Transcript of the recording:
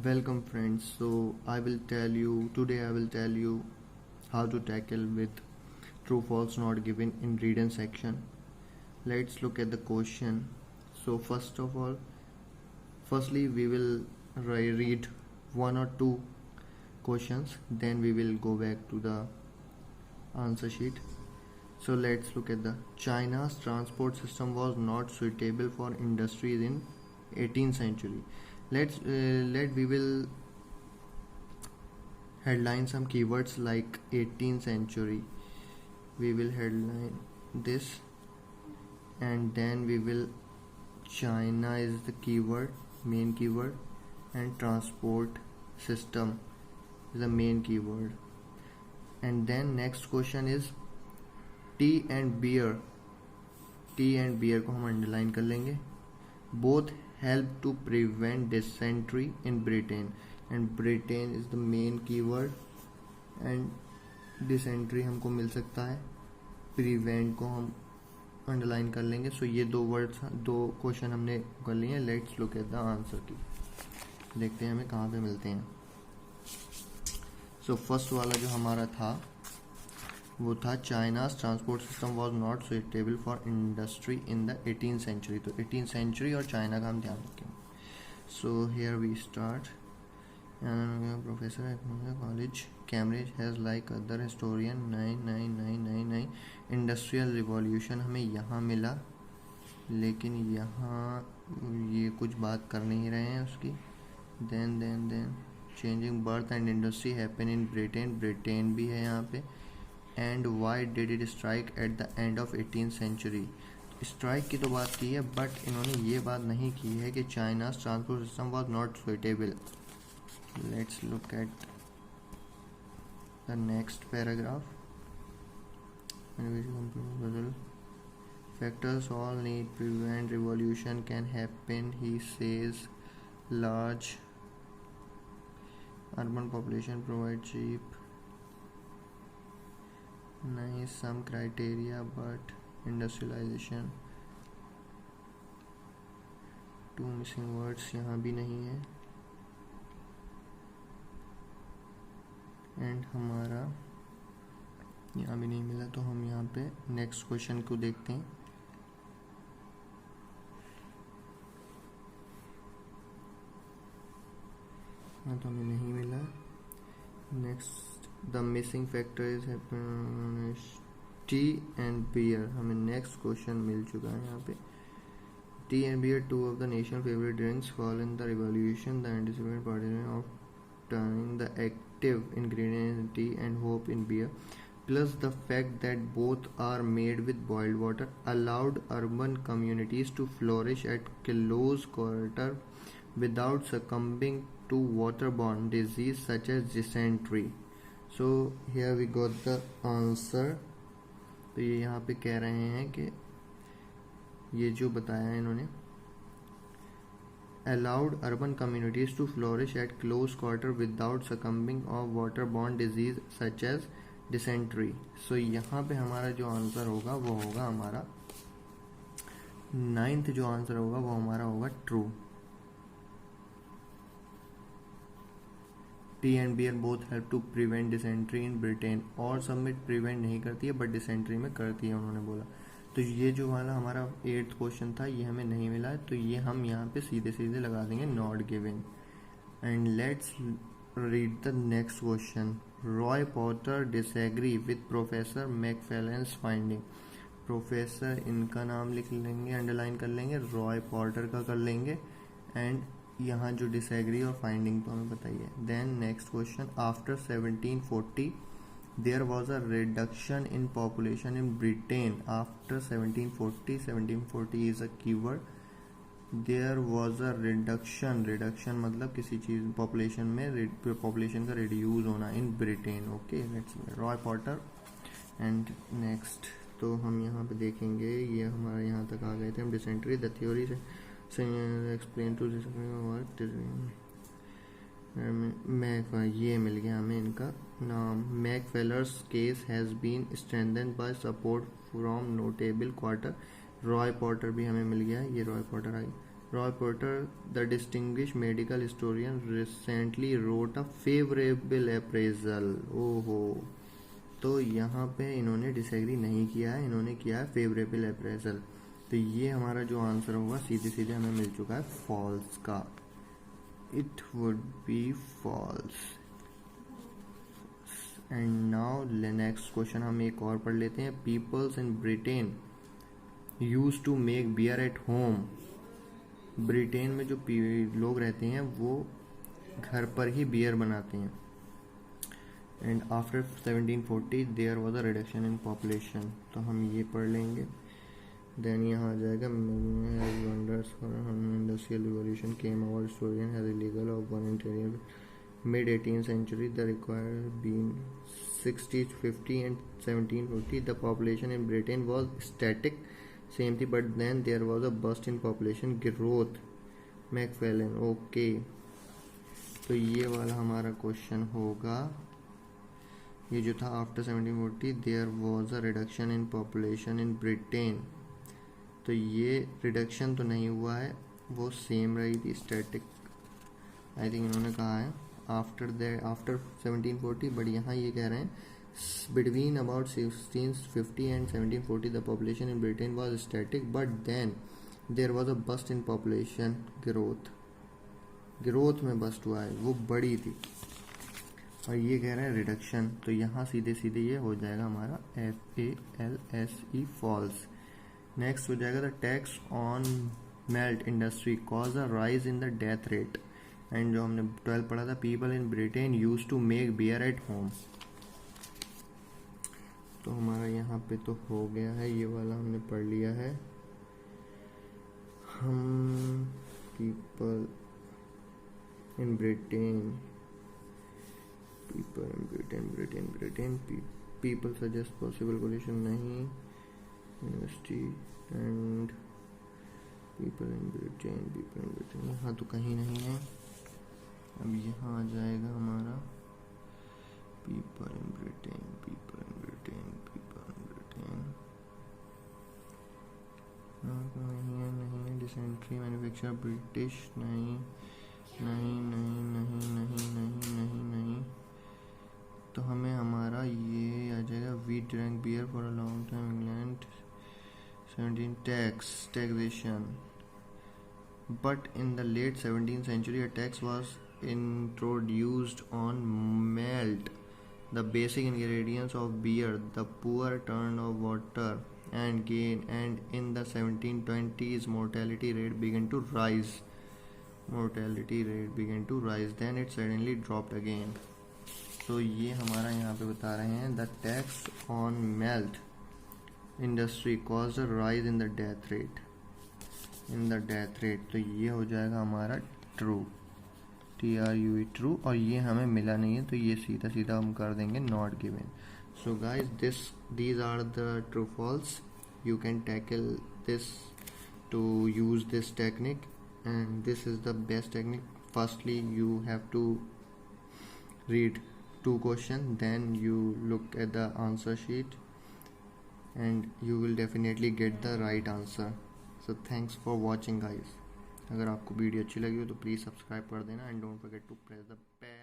Welcome friends. Today I will tell you how to tackle with true false not given in read section. Let's look at the question. So firstly we will read one or two questions, then we will go back to the answer sheet. So let's look at the China's transport system was not suitable for industries in 18th century. We will headline some keywords like 18th century. We will headline this, and then we will China is the keyword, main keyword, and transport system is the main keyword. And then next question is tea and beer को हम underline कर लेंगे. Both help to prevent dysentery in Britain, and Britain is the main keyword, and dysentery हमको मिल सकता है. Prevent को हम अंडरलाइन कर लेंगे. सो ये दो क्वेश्चन हमने कर लिए. Let's look at the answer की. देखते हैं हमें कहाँ पे मिलते हैं. सो फर्स्ट वाला जो हमारा था वो था China's transport system was not suitable for industry in the 18th century. तो 18th सेंचुरी और चाइना का हम ध्यान रखेंगे. So here we start. Professor at college Cambridge has like other historian 99999. Industrial revolution हमें यहाँ मिला, लेकिन यहाँ ये कुछ बात कर नहीं रहे हैं उसकी. Then changing birth and industry happen in Britain भी है यहाँ पे. And why did it strike at the end of 18th century. Strike की तो बात की है, बट इन्होंने ये बात नहीं की है कि China's transport system was not suitable. Let's look at the next paragraph. Factors all need prevent revolution can happen, he says. Large urban population provide cheap. Nice, some criteria, but industrialization. Two missing words यहाँ भी नहीं है. And हमारा यहाँ भी नहीं मिला, तो हम यहाँ पे नेक्स्ट क्वेश्चन को देखते हैं. हाँ, तो हमें नहीं मिला. Next the missing factor is tea and beer. हमें नेक्स्ट क्वेश्चन मिल चुका है यहाँ पे. Tea and beer, two of the nation favourite drinks, fall in the revolution. The anticipated participant of turning the active ingredient in tea and hope in beer, plus the fact that both are made with boiled water, allowed urban communities to flourish at close quarter without succumbing to waterborne disease such as dysentery. So here we got the answer. तो ये यहाँ पे कह रहे हैं कि ये जो बताया है इन्होंने, allowed urban communities to flourish at close quarter without succumbing of waterborne disease such as dysentery. So यहाँ पे हमारा जो आंसर होगा वो होगा हमारा 9th. जो आंसर होगा वो हमारा होगा true. Tea and beer both help to prevent dysentery in Britain. और सब में प्रिवेंट नहीं करती है, बट डिसेंट्री में करती है, उन्होंने बोला. तो ये जो वाला हमारा 8th क्वेश्चन था ये हमें नहीं मिला है, तो ये हम यहाँ पे सीधे सीधे लगा देंगे not given. And let's read the next question. Roy Porter disagree with professor McFarlane's finding. Professor इनका नाम लिख लेंगे, अंडरलाइन कर लेंगे, रॉय पॉटर का कर लेंगे, एंड यहाँ जो डिसएग्री और फाइंडिंग तो हमें बताइए. Then next question. After 1740 there was a reduction in population in Britain. After 1740 is a keyword. There was a reduction मतलब किसी चीज population में population का reduce होना in Britain. Okay, let's Roy Potter. And next तो हम यहाँ पे देखेंगे, ये हमारा यहाँ तक आ गए थे हम. dysentery, the theory से explain to this ये मिल गया हमें इनका नाम. McFarlane's case has been strengthened by support from notable quarter. Roy Porter भी हमें मिल गया है, ये रॉय पॉटर आई. Roy Porter, the distinguished medical historian, recently wrote a favorable appraisal. ओहो, तो यहाँ पे इन्होंने डिसएग्री नहीं किया है, इन्होंने किया है फेवरेबल अप्रेजल। तो ये हमारा जो आंसर होगा सीधे सीधे हमें मिल चुका है फॉल्स का। It would be false. And now next question हम एक और पढ़ लेते हैं। Peoples in Britain use to make beer at home. Britain में जो लोग रहते हैं वो घर पर ही बियर बनाते हैं। And after 1740 there was a reduction in population. तो हम ये पढ़ लेंगे। देन यहाँ आ जाएगा industrial revolution came our historian has illegal और volunteer mid 18th century the required being 60-50 and 1740 the population in Britain was static same thing but then there was a burst in population growth McFarlane. Okay, तो ये वाला हमारा question होगा। ये जो था after 1740 there was a reduction in population in Britain. तो ये रिडक्शन तो नहीं हुआ है, वो सेम रही थी, स्टैटिक। आई थिंक इन्होंने कहा है आफ्टर 1740, बट यहाँ ये कह रहे हैं between about 1650 and 1740 the population in Britain was static but then there was a bust in population growth में बस्ट हुआ है, वो बड़ी थी। और ये कह रहे हैं रिडक्शन, तो यहाँ सीधे सीधे ये हो जाएगा हमारा FALSE फॉल्स। नेक्स्ट हो जाएगा the tax on malt industry cause a rise in the death rate. And जो हमने 12 पढ़ा था, people in Britain use to make beer at home. तो हमारा यहाँ पे तो हो गया है, ये वाला हमने पढ़ लिया है। हम people in Britain people suggest possible collision नहीं, university and people in Britain यहाँ तो कहीं नहीं है। अब यहाँ आ जाएगा हमारा पीपल इन ब्रिटेन नहीं है। डिसेंट्री मैन्युफैक्चर ब्रिटिश नहीं। तो हमें हमारा ये आ जाएगा we drank beer for a long time England 17 taxation but in the late 17th century a tax was introduced on malt, the basic ingredients of beer. The poor turned of water and gain, and in the 1720s mortality rate began to rise. Then it suddenly dropped again. तो ये हमारा यहाँ पे बता रहे हैं the tax on malt industry cause a rise in the death rate. तो ये हो जाएगा हमारा ट्रू, TRUE ट्रू। और ये हमें मिला नहीं है, तो ये सीधा सीधा हम कर देंगे not given. So guys these are the true false. You can tackle this to use this technique, and this is the best technique. Firstly, you have to read 2 questions, then you look at the answer sheet and you will definitely get the right answer. So thanks for watching guys. अगर आपको video अच्छी लगी हो तो please subscribe कर देना, and don't forget to press the bell.